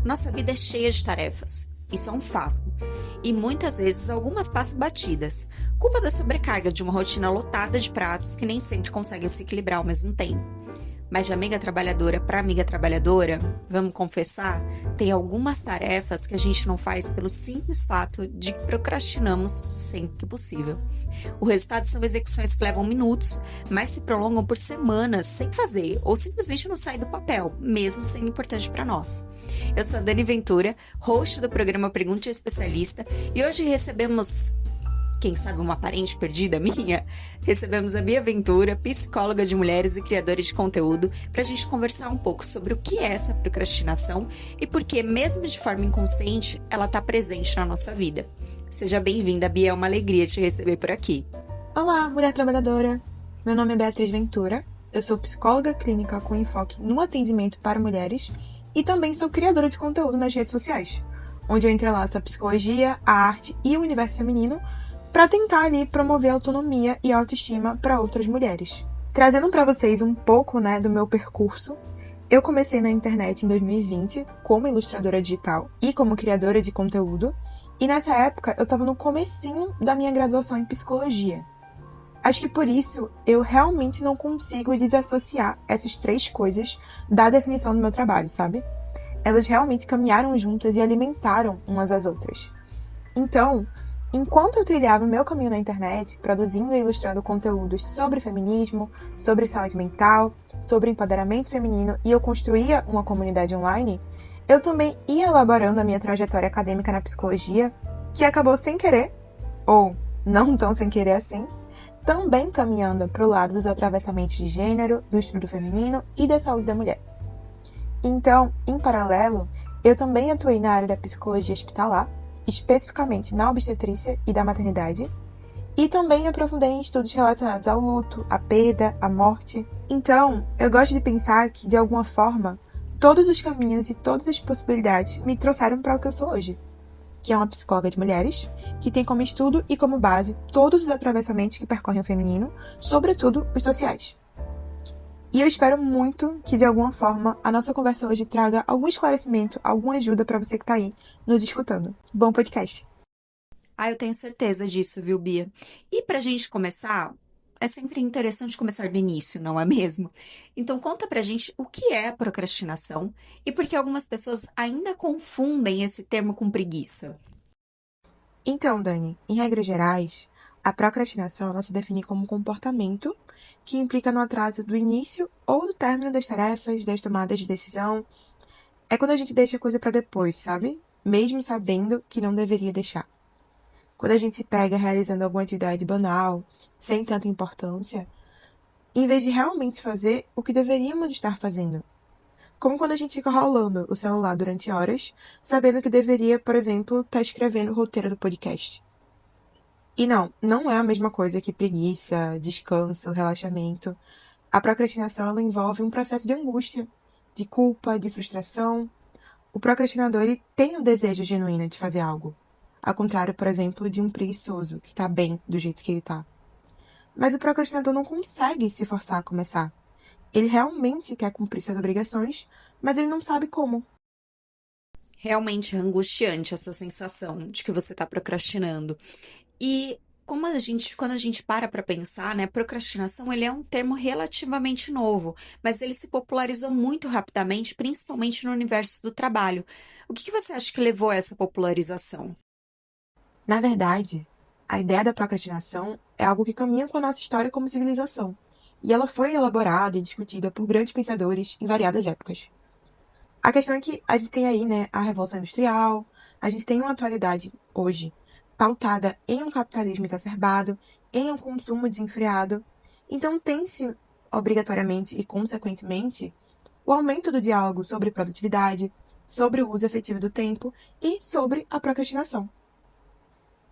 Nossa vida é cheia de tarefas, isso é um fato. E muitas vezes algumas passam batidas, culpa da sobrecarga de uma rotina lotada de pratos que nem sempre conseguem se equilibrar ao mesmo tempo. Mas de amiga trabalhadora para amiga trabalhadora, vamos confessar, tem algumas tarefas que a gente não faz pelo simples fato de que procrastinamos sempre que possível. O resultado são execuções que levam minutos, mas se prolongam por semanas sem fazer ou simplesmente não saem do papel, mesmo sendo importante para nós. Eu sou a Dani Ventura, host do programa Pergunte ao Especialista, e hoje recebemos, quem sabe uma parente perdida minha, recebemos a Bia Ventura, psicóloga de mulheres e criadora de conteúdo, para a gente conversar um pouco sobre o que é essa procrastinação e por que, mesmo de forma inconsciente, ela está presente na nossa vida. Seja bem-vinda, Bia, é uma alegria te receber por aqui. Olá, mulher trabalhadora! Meu nome é Beatriz Ventura, eu sou psicóloga clínica com enfoque no atendimento para mulheres e também sou criadora de conteúdo nas redes sociais, onde eu entrelaço a psicologia, a arte e o universo feminino para tentar ali promover autonomia e autoestima para outras mulheres. Trazendo para vocês um pouco, do meu percurso, eu comecei na internet em 2020 como ilustradora digital e como criadora de conteúdo, e nessa época eu estava no comecinho da minha graduação em psicologia. Acho que por isso eu realmente não consigo desassociar essas três coisas da definição do meu trabalho, sabe? Elas realmente caminharam juntas e alimentaram umas às outras. Então, enquanto eu trilhava o meu caminho na internet, produzindo e ilustrando conteúdos sobre feminismo, sobre saúde mental, sobre empoderamento feminino, e eu construía uma comunidade online, eu também ia elaborando a minha trajetória acadêmica na psicologia, que acabou sem querer, ou não tão sem querer assim, também caminhando para o lado dos atravessamentos de gênero, do estudo feminino e da saúde da mulher. Então, em paralelo, eu também atuei na área da psicologia hospitalar, especificamente na obstetrícia e da maternidade, e também me aprofundei em estudos relacionados ao luto, à perda, à morte. Então, eu gosto de pensar que, de alguma forma, todos os caminhos e todas as possibilidades me trouxeram para o que eu sou hoje, que é uma psicóloga de mulheres, que tem como estudo e como base todos os atravessamentos que percorrem o feminino, sobretudo os sociais. E eu espero muito que, de alguma forma, a nossa conversa hoje traga algum esclarecimento, alguma ajuda para você que está aí nos escutando. Bom podcast! Eu tenho certeza disso, viu, Bia? E pra gente começar, é sempre interessante começar do início, não é mesmo? Então conta pra gente o que é a procrastinação e por que algumas pessoas ainda confundem esse termo com preguiça. Então, Dani, em regras gerais, a procrastinação ela se define como um comportamento que implica no atraso do início ou do término das tarefas, das tomadas de decisão. É quando a gente deixa a coisa para depois, sabe? Mesmo sabendo que não deveria deixar. Quando a gente se pega realizando alguma atividade banal, sem tanta importância, em vez de realmente fazer o que deveríamos estar fazendo. Como quando a gente fica rolando o celular durante horas, sabendo que deveria, por exemplo, estar escrevendo o roteiro do podcast. E não é a mesma coisa que preguiça, descanso, relaxamento. A procrastinação ela envolve um processo de angústia, de culpa, de frustração. O procrastinador ele tem o desejo genuíno de fazer algo. Ao contrário, por exemplo, de um preguiçoso, que tá bem do jeito que ele tá. Mas o procrastinador não consegue se forçar a começar. Ele realmente quer cumprir suas obrigações, mas ele não sabe como. Realmente é angustiante essa sensação de que você está procrastinando. E quando a gente para pensar, né, procrastinação ele é um termo relativamente novo, mas ele se popularizou muito rapidamente, principalmente no universo do trabalho. O que você acha que levou a essa popularização? Na verdade, a ideia da procrastinação é algo que caminha com a nossa história como civilização, e ela foi elaborada e discutida por grandes pensadores em variadas épocas. A questão é que a gente tem aí, a Revolução Industrial, a gente tem uma atualidade hoje pautada em um capitalismo exacerbado, em um consumo desenfreado. Então tem-se, obrigatoriamente e consequentemente, o aumento do diálogo sobre produtividade, sobre o uso efetivo do tempo e sobre a procrastinação.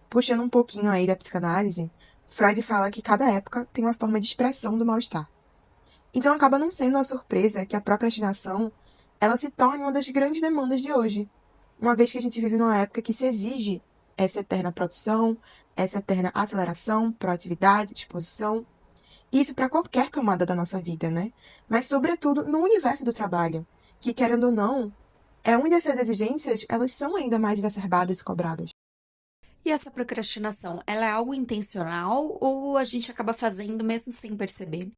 Puxando um pouquinho aí da psicanálise, Freud fala que cada época tem uma forma de expressão do mal-estar. Então acaba não sendo uma surpresa que a procrastinação ela se torne uma das grandes demandas de hoje, uma vez que a gente vive numa época que se exige essa eterna produção, essa eterna aceleração, proatividade, disposição. Isso para qualquer camada da nossa vida, né? Mas sobretudo no universo do trabalho, que querendo ou não, é onde essas exigências elas são ainda mais exacerbadas e cobradas. E essa procrastinação, ela é algo intencional ou a gente acaba fazendo mesmo sem perceber?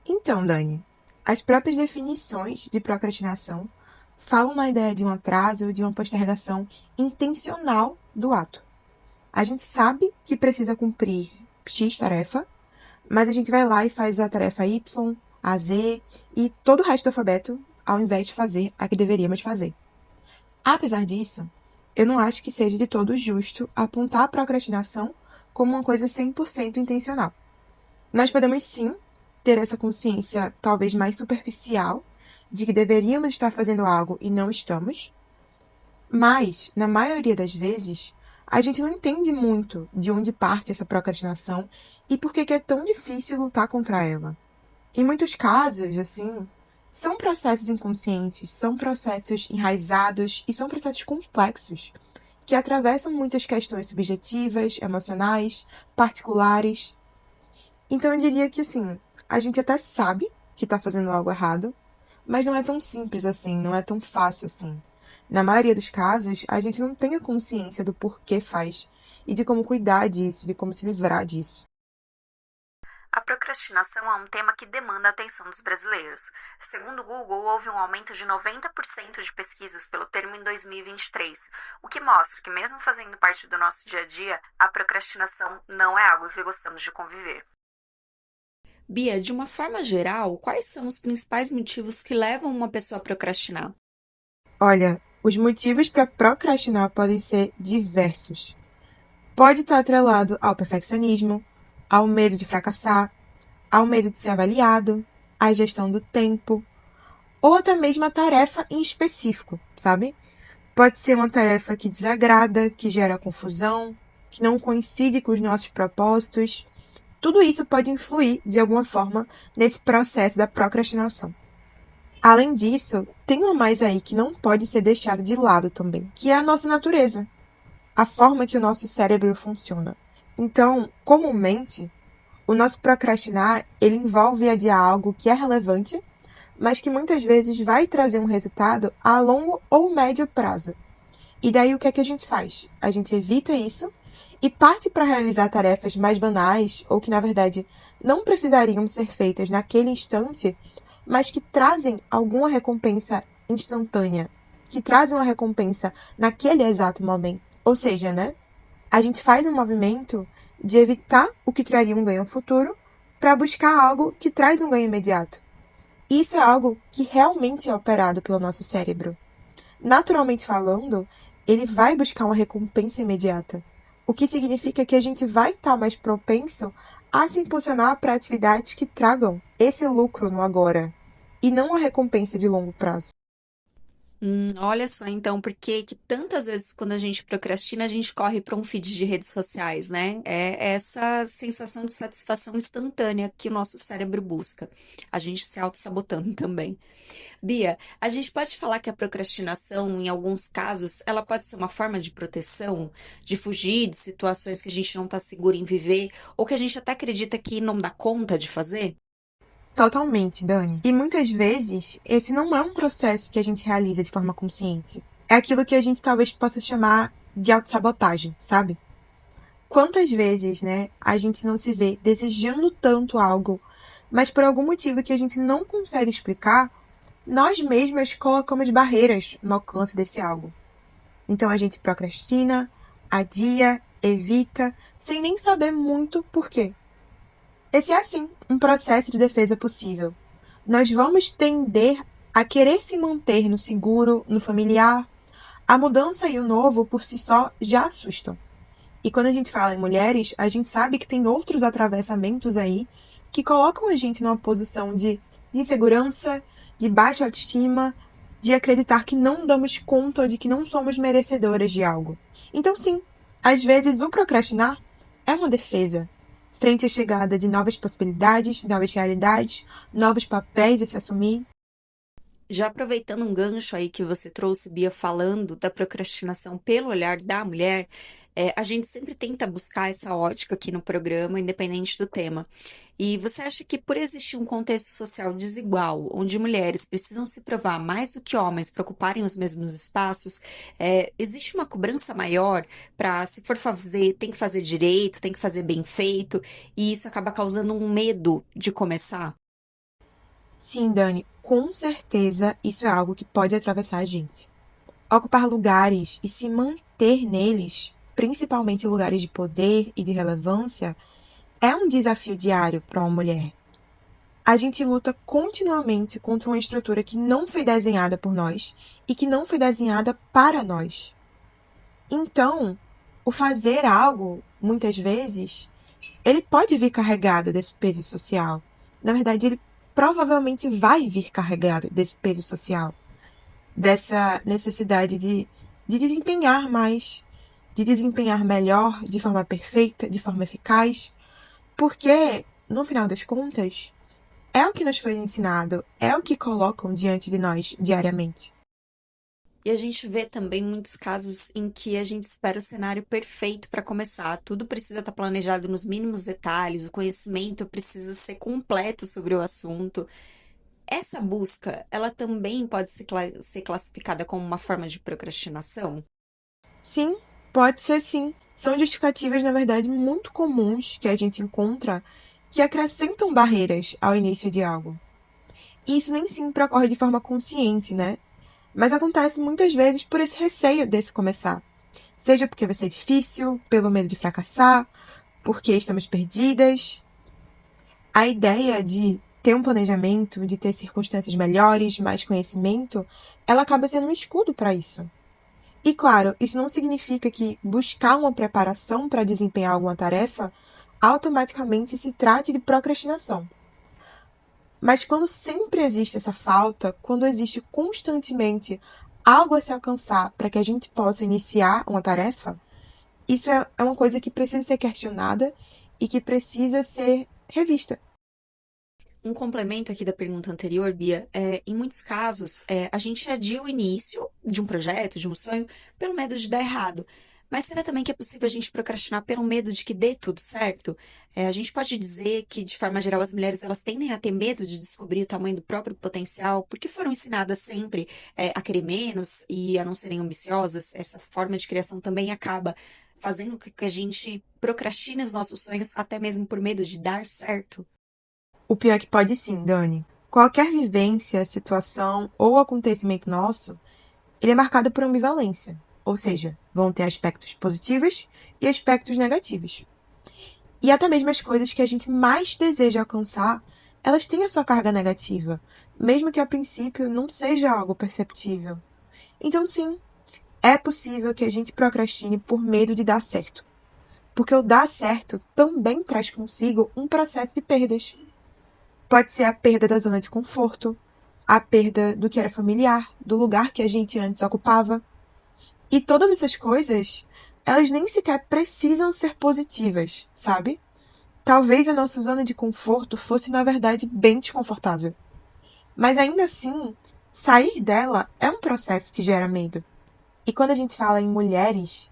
Então, Dani, as próprias definições de procrastinação falam na ideia de um atraso, de uma postergação intencional do ato. A gente sabe que precisa cumprir X tarefa, mas a gente vai lá e faz a tarefa Y, a Z e todo o resto do alfabeto, ao invés de fazer a que deveríamos fazer. Apesar disso, eu não acho que seja de todo justo apontar a procrastinação como uma coisa 100% intencional. Nós podemos sim ter essa consciência talvez mais superficial de que deveríamos estar fazendo algo e não estamos, mas, na maioria das vezes, a gente não entende muito de onde parte essa procrastinação e por que é tão difícil lutar contra ela. Em muitos casos, assim, são processos inconscientes, são processos enraizados e são processos complexos que atravessam muitas questões subjetivas, emocionais, particulares. Então eu diria que, assim, a gente até sabe que está fazendo algo errado, mas não é tão simples assim, não é tão fácil assim. Na maioria dos casos, a gente não tem a consciência do porquê faz e de como cuidar disso, de como se livrar disso. A procrastinação é um tema que demanda a atenção dos brasileiros. Segundo o Google, houve um aumento de 90% de pesquisas pelo termo em 2023, o que mostra que, mesmo fazendo parte do nosso dia a dia, a procrastinação não é algo que gostamos de conviver. Bia, de uma forma geral, quais são os principais motivos que levam uma pessoa a procrastinar? Olha, os motivos para procrastinar podem ser diversos. Pode estar atrelado ao perfeccionismo, ao medo de fracassar, ao medo de ser avaliado, à gestão do tempo, ou até mesmo a tarefa em específico, sabe? Pode ser uma tarefa que desagrada, que gera confusão, que não coincide com os nossos propósitos. Tudo isso pode influir, de alguma forma, nesse processo da procrastinação. Além disso, tem uma mais aí que não pode ser deixado de lado também, que é a nossa natureza, a forma que o nosso cérebro funciona. Então, comumente, o nosso procrastinar, ele envolve adiar algo que é relevante, mas que muitas vezes vai trazer um resultado a longo ou médio prazo. E daí o que é que a gente faz? A gente evita isso e parte para realizar tarefas mais banais ou que, na verdade, não precisariam ser feitas naquele instante, mas que trazem alguma recompensa instantânea, que trazem uma recompensa naquele exato momento. Ou seja, né? A gente faz um movimento de evitar o que traria um ganho futuro para buscar algo que traz um ganho imediato. Isso é algo que realmente é operado pelo nosso cérebro. Naturalmente falando, ele vai buscar uma recompensa imediata, o que significa que a gente vai estar mais propenso a se impulsionar para atividades que tragam esse lucro no agora, e não a recompensa de longo prazo. Olha só então, porque tantas vezes quando a gente procrastina, a gente corre para um feed de redes sociais, né? É essa sensação de satisfação instantânea que o nosso cérebro busca. A gente se auto-sabotando também. Bia, a gente pode falar que a procrastinação, em alguns casos, ela pode ser uma forma de proteção, de fugir de situações que a gente não está seguro em viver, ou que a gente até acredita que não dá conta de fazer? Totalmente, Dani. E muitas vezes, esse não é um processo que a gente realiza de forma consciente. É aquilo que a gente talvez possa chamar de autossabotagem, sabe? Quantas vezes, né, a gente não se vê desejando tanto algo, mas por algum motivo que a gente não consegue explicar, nós mesmas colocamos barreiras no alcance desse algo. Então a gente procrastina, adia, evita, sem nem saber muito por quê. Esse é, sim, um processo de defesa possível. Nós vamos tender a querer se manter no seguro, no familiar. A mudança e o novo, por si só, já assustam. E quando a gente fala em mulheres, a gente sabe que tem outros atravessamentos aí que colocam a gente numa posição de insegurança, de baixa autoestima, de acreditar que não damos conta, de que não somos merecedoras de algo. Então, sim, às vezes o procrastinar é uma defesa frente à chegada de novas possibilidades, novas realidades, novos papéis a se assumir. Já aproveitando um gancho aí que você trouxe, Bia, falando da procrastinação pelo olhar da mulher, a gente sempre tenta buscar essa ótica aqui no programa, independente do tema. E você acha que por existir um contexto social desigual, onde mulheres precisam se provar mais do que homens para ocuparem os mesmos espaços, existe uma cobrança maior para, se for fazer, tem que fazer direito, tem que fazer bem feito, e isso acaba causando um medo de começar? Sim, Dani, com certeza isso é algo que pode atravessar a gente. Ocupar lugares e se manter neles, principalmente lugares de poder e de relevância, é um desafio diário para uma mulher. A gente luta continuamente contra uma estrutura que não foi desenhada por nós e que não foi desenhada para nós. Então, o fazer algo, muitas vezes, ele pode vir carregado desse peso social. Na verdade, ele provavelmente vai vir carregado desse peso social, dessa necessidade de desempenhar mais, de desempenhar melhor, de forma perfeita, de forma eficaz, porque, no final das contas, é o que nos foi ensinado, é o que colocam diante de nós diariamente. E a gente vê também muitos casos em que a gente espera o cenário perfeito para começar. Tudo precisa estar planejado nos mínimos detalhes, o conhecimento precisa ser completo sobre o assunto. Essa busca, ela também pode ser classificada como uma forma de procrastinação? Sim, pode ser sim. São justificativas, na verdade, muito comuns que a gente encontra que acrescentam barreiras ao início de algo. E isso nem sempre ocorre de forma consciente, né? Mas acontece muitas vezes por esse receio desse começar. Seja porque vai ser difícil, pelo medo de fracassar, porque estamos perdidas. A ideia de ter um planejamento, de ter circunstâncias melhores, mais conhecimento, ela acaba sendo um escudo para isso. E claro, isso não significa que buscar uma preparação para desempenhar alguma tarefa automaticamente se trate de procrastinação. Mas quando sempre existe essa falta, quando existe constantemente algo a se alcançar para que a gente possa iniciar uma tarefa, isso é uma coisa que precisa ser questionada e que precisa ser revista. Um complemento aqui da pergunta anterior, Bia, em muitos casos, a gente adia o início de um projeto, de um sonho, pelo medo de dar errado. Mas será também que é possível a gente procrastinar pelo medo de que dê tudo certo? A gente pode dizer que, de forma geral, as mulheres elas tendem a ter medo de descobrir o tamanho do próprio potencial, porque foram ensinadas sempre, a querer menos e a não serem ambiciosas. Essa forma de criação também acaba fazendo com que a gente procrastine os nossos sonhos, até mesmo por medo de dar certo. O pior é que pode sim, Dani. Qualquer vivência, situação ou acontecimento nosso, ele é marcado por ambivalência. Ou seja, vão ter aspectos positivos e aspectos negativos. E até mesmo as coisas que a gente mais deseja alcançar, elas têm a sua carga negativa, mesmo que a princípio não seja algo perceptível. Então, sim, é possível que a gente procrastine por medo de dar certo. Porque o dar certo também traz consigo um processo de perdas. Pode ser a perda da zona de conforto, a perda do que era familiar, do lugar que a gente antes ocupava. E todas essas coisas, elas nem sequer precisam ser positivas, sabe? Talvez a nossa zona de conforto fosse, na verdade, bem desconfortável. Mas ainda assim, sair dela é um processo que gera medo. E quando a gente fala em mulheres,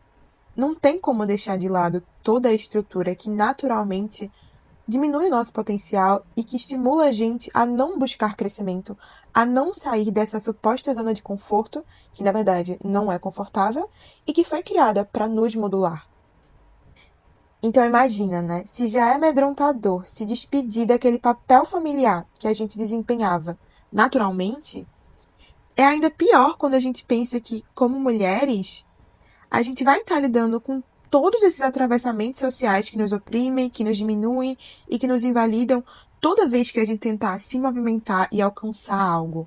não tem como deixar de lado toda a estrutura que naturalmente diminui o nosso potencial e que estimula a gente a não buscar crescimento, a não sair dessa suposta zona de conforto, que na verdade não é confortável, e que foi criada para nos modular. Então imagina, né? Se já é amedrontador se despedir daquele papel familiar que a gente desempenhava naturalmente, é ainda pior quando a gente pensa que, como mulheres, a gente vai estar lidando com todos esses atravessamentos sociais que nos oprimem, que nos diminuem e que nos invalidam toda vez que a gente tentar se movimentar e alcançar algo.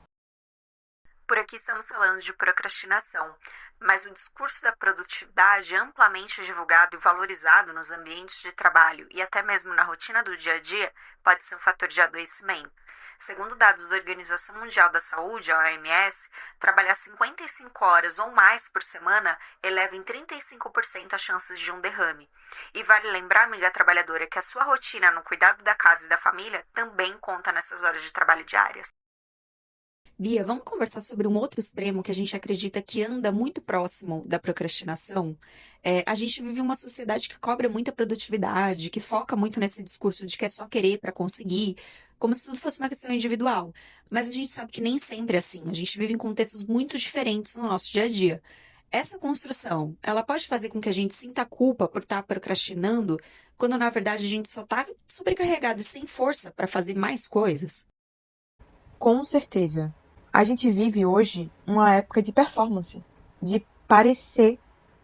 Por aqui estamos falando de procrastinação, mas o discurso da produtividade é amplamente divulgado e valorizado nos ambientes de trabalho e até mesmo na rotina do dia a dia pode ser um fator de adoecimento. Segundo dados da Organização Mundial da Saúde, a OMS, trabalhar 55 horas ou mais por semana eleva em 35% as chances de um derrame. E vale lembrar, amiga trabalhadora, que a sua rotina no cuidado da casa e da família também conta nessas horas de trabalho diárias. Bia, vamos conversar sobre um outro extremo que a gente acredita que anda muito próximo da procrastinação. A gente vive uma sociedade que cobra muita produtividade, que foca muito nesse discurso de que é só querer para conseguir, como se tudo fosse uma questão individual. Mas a gente sabe que nem sempre é assim. A gente vive em contextos muito diferentes no nosso dia a dia. Essa construção, ela pode fazer com que a gente sinta culpa por estar procrastinando, quando na verdade a gente só está sobrecarregado e sem força para fazer mais coisas? Com certeza. A gente vive hoje uma época de performance, de parecer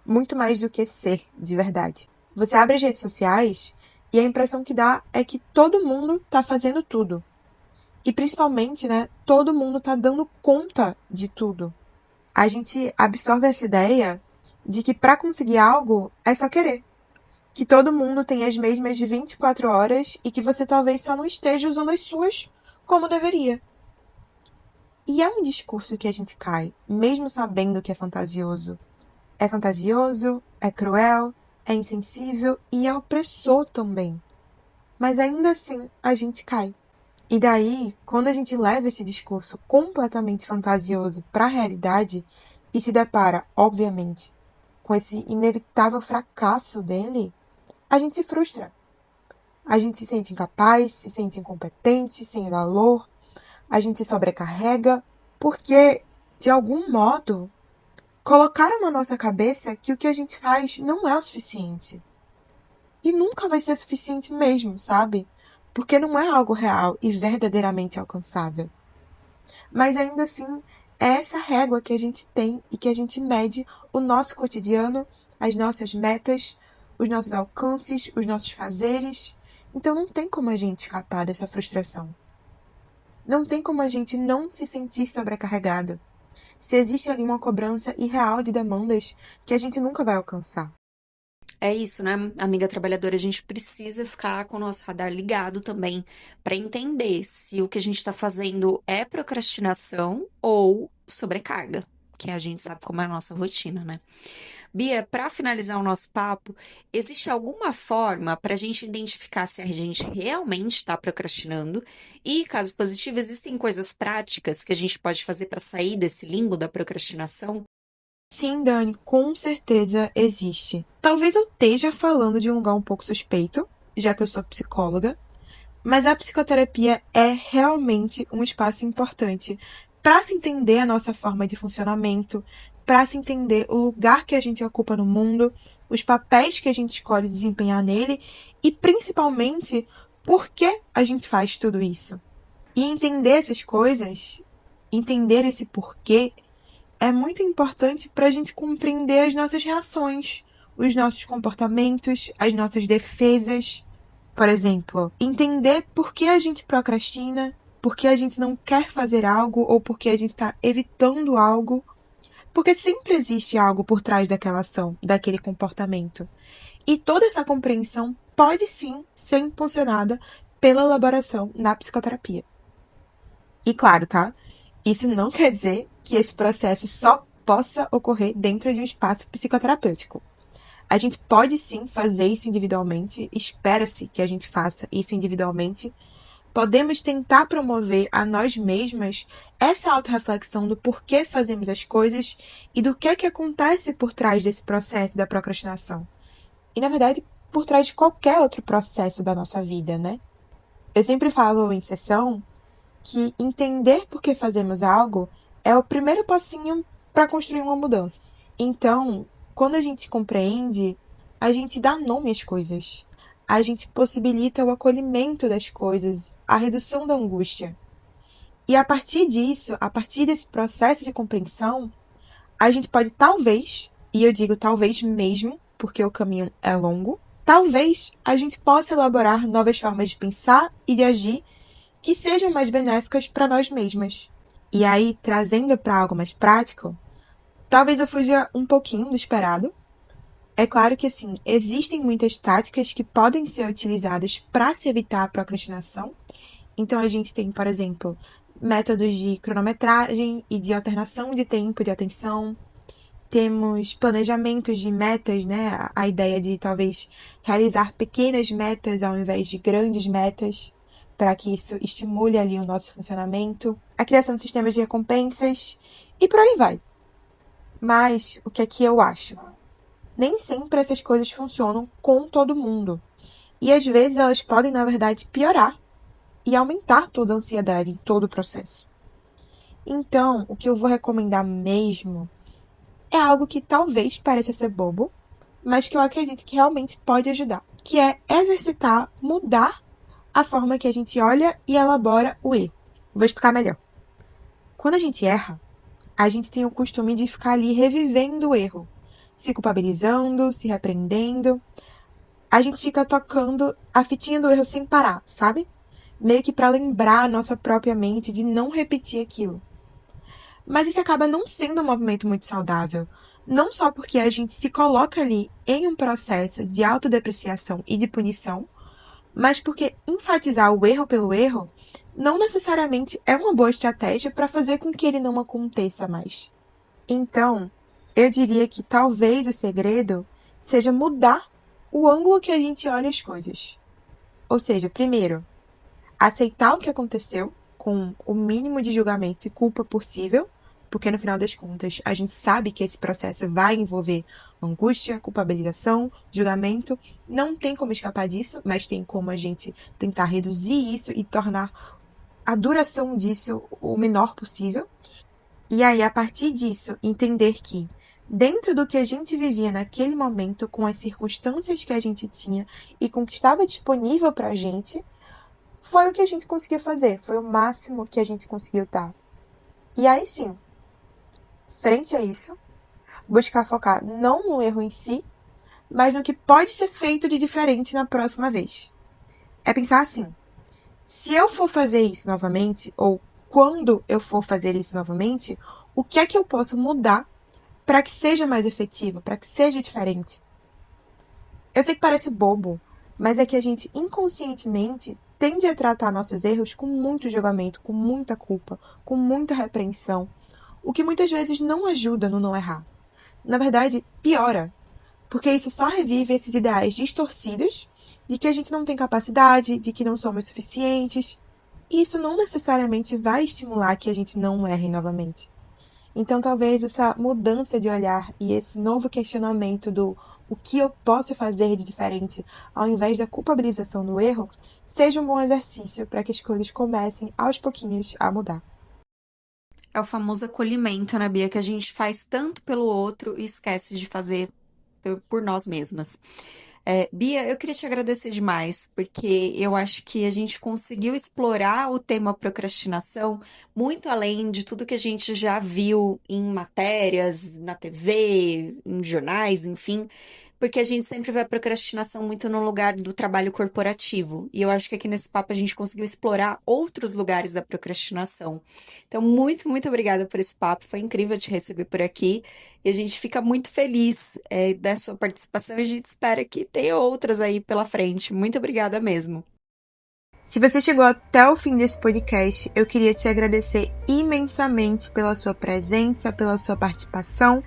muito mais do que ser de verdade. Você abre as redes sociais e a impressão que dá é que todo mundo tá fazendo tudo. E principalmente, né, todo mundo tá dando conta de tudo. A gente absorve essa ideia de que para conseguir algo é só querer. Que todo mundo tem as mesmas 24 horas e que você talvez só não esteja usando as suas como deveria. E é um discurso que a gente cai, mesmo sabendo que é fantasioso. É fantasioso, é cruel, é insensível e é opressor também. Mas ainda assim, a gente cai. E daí, quando a gente leva esse discurso completamente fantasioso para a realidade e se depara, obviamente, com esse inevitável fracasso dele, a gente se frustra. A gente se sente incapaz, se sente incompetente, sem valor, a gente se sobrecarrega, porque, de algum modo, colocaram na nossa cabeça que o que a gente faz não é o suficiente. E nunca vai ser suficiente mesmo, sabe? Porque não é algo real e verdadeiramente alcançável. Mas ainda assim, é essa régua que a gente tem e que a gente mede o nosso cotidiano, as nossas metas, os nossos alcances, os nossos fazeres. Então não tem como a gente escapar dessa frustração. Não tem como a gente não se sentir sobrecarregado. Se existe ali uma cobrança irreal de demandas que a gente nunca vai alcançar. É isso, né, amiga trabalhadora? A gente precisa ficar com o nosso radar ligado também para entender se o que a gente está fazendo é procrastinação ou sobrecarga, que a gente sabe como é a nossa rotina, né? Bia, para finalizar o nosso papo, existe alguma forma para a gente identificar se a gente realmente está procrastinando? E, caso positivo, existem coisas práticas que a gente pode fazer para sair desse limbo da procrastinação? Sim, Dani, com certeza existe. Talvez eu esteja falando de um lugar um pouco suspeito, já que eu sou psicóloga, mas a psicoterapia é realmente um espaço importante para se entender a nossa forma de funcionamento, para se entender o lugar que a gente ocupa no mundo, os papéis que a gente escolhe desempenhar nele e principalmente por que a gente faz tudo isso. E entender essas coisas, entender esse porquê, é muito importante para a gente compreender as nossas reações, os nossos comportamentos, as nossas defesas. Por exemplo, entender por que a gente procrastina, por que a gente não quer fazer algo ou por que a gente está evitando algo. Porque sempre existe algo por trás daquela ação, daquele comportamento. E toda essa compreensão pode sim ser impulsionada pela elaboração na psicoterapia. E claro, tá? Isso não quer dizer que esse processo só possa ocorrer dentro de um espaço psicoterapêutico. A gente pode sim fazer isso individualmente, espera-se que a gente faça isso individualmente. Podemos tentar promover a nós mesmas essa autorreflexão do porquê fazemos as coisas e do que acontece por trás desse processo da procrastinação. E, na verdade, por trás de qualquer outro processo da nossa vida, né? Eu sempre falo em sessão que entender por que fazemos algo é o primeiro passinho para construir uma mudança. Então, quando a gente compreende, a gente dá nome às coisas. A gente possibilita o acolhimento das coisas, a redução da angústia. E a partir disso, a partir desse processo de compreensão, a gente pode talvez, e eu digo talvez mesmo, porque o caminho é longo, talvez a gente possa elaborar novas formas de pensar e de agir que sejam mais benéficas para nós mesmas. E aí, trazendo para algo mais prático, talvez eu fuja um pouquinho do esperado. É claro que, assim, existem muitas táticas que podem ser utilizadas para se evitar a procrastinação. Então, a gente tem, por exemplo, métodos de cronometragem e de alternação de tempo de atenção. Temos planejamentos de metas, né? A ideia de talvez realizar pequenas metas ao invés de grandes metas. para que isso estimule ali o nosso funcionamento, a criação de sistemas de recompensas e por aí vai. Mas o que é que eu acho? Nem sempre essas coisas funcionam com todo mundo. E às vezes elas podem, na verdade, piorar e aumentar toda a ansiedade em todo o processo. Então, o que eu vou recomendar mesmo é algo que talvez pareça ser bobo, mas que eu acredito que realmente pode ajudar, que é exercitar, mudar a forma que a gente olha e elabora o erro. Vou explicar melhor. Quando a gente erra, a gente tem o costume de ficar ali revivendo o erro, se culpabilizando, se repreendendo. A gente fica tocando a fitinha do erro sem parar, sabe? Meio que para lembrar a nossa própria mente de não repetir aquilo. Mas isso acaba não sendo um movimento muito saudável. Não só porque a gente se coloca ali em um processo de autodepreciação e de punição, mas porque enfatizar o erro pelo erro não necessariamente é uma boa estratégia para fazer com que ele não aconteça mais. Então, eu diria que talvez o segredo seja mudar o ângulo que a gente olha as coisas. Ou seja, primeiro, aceitar o que aconteceu com o mínimo de julgamento e culpa possível, porque no final das contas a gente sabe que esse processo vai envolver angústia, culpabilização, julgamento. Não tem como escapar disso, mas tem como a gente tentar reduzir isso e tornar a duração disso o menor possível. E aí, a partir disso, entender que dentro do que a gente vivia naquele momento, com as circunstâncias que a gente tinha e com o que estava disponível pra gente, foi o que a gente conseguiu fazer, foi o máximo que a gente conseguiu dar. E aí sim, frente a isso, buscar focar não no erro em si, mas no que pode ser feito de diferente na próxima vez. É pensar assim, se eu for fazer isso novamente, ou quando eu for fazer isso novamente, o que é que eu posso mudar para que seja mais efetivo, para que seja diferente? Eu sei que parece bobo, mas é que a gente inconscientemente tende a tratar nossos erros com muito julgamento, com muita culpa, com muita repreensão, o que muitas vezes não ajuda no não errar. Na verdade, piora, porque isso só revive esses ideais distorcidos de que a gente não tem capacidade, de que não somos suficientes, e isso não necessariamente vai estimular que a gente não erre novamente. Então, talvez essa mudança de olhar e esse novo questionamento do o que eu posso fazer de diferente, ao invés da culpabilização do erro, seja um bom exercício para que as coisas comecem aos pouquinhos a mudar. É o famoso acolhimento, né, Bia, que a gente faz tanto pelo outro e esquece de fazer por nós mesmas. Bia, eu queria te agradecer demais, porque eu acho que a gente conseguiu explorar o tema procrastinação muito além de tudo que a gente já viu em matérias, na TV, em jornais, enfim, porque a gente sempre vê a procrastinação muito no lugar do trabalho corporativo. E eu acho que aqui nesse papo a gente conseguiu explorar outros lugares da procrastinação. Então, muito, muito obrigada por esse papo. Foi incrível te receber por aqui. E a gente fica muito feliz, da sua participação e a gente espera que tenha outras aí pela frente. Muito obrigada mesmo. Se você chegou até o fim desse podcast, eu queria te agradecer imensamente pela sua presença, pela sua participação,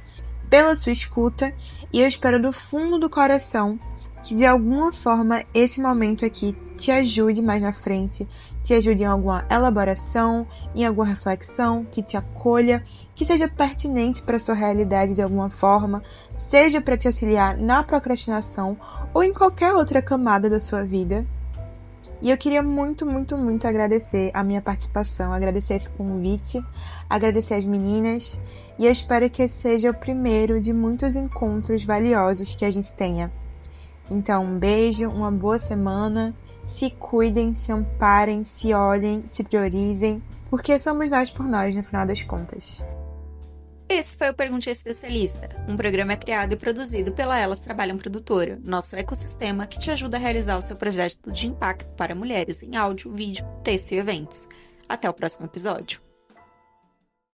pela sua escuta, e eu espero do fundo do coração que de alguma forma esse momento aqui te ajude mais na frente, te ajude em alguma elaboração, em alguma reflexão, que te acolha, que seja pertinente para a sua realidade de alguma forma, seja para te auxiliar na procrastinação ou em qualquer outra camada da sua vida. E eu queria muito, muito, muito agradecer a minha participação, agradecer esse convite, agradecer as meninas, e eu espero que esse seja o primeiro de muitos encontros valiosos que a gente tenha. Então, um beijo, uma boa semana, se cuidem, se amparem, se olhem, se priorizem, porque somos nós por nós, no final das contas. Esse foi o Pergunte Especialista, um programa criado e produzido pela Elas Trabalham Produtora, nosso ecossistema que te ajuda a realizar o seu projeto de impacto para mulheres em áudio, vídeo, texto e eventos. Até o próximo episódio.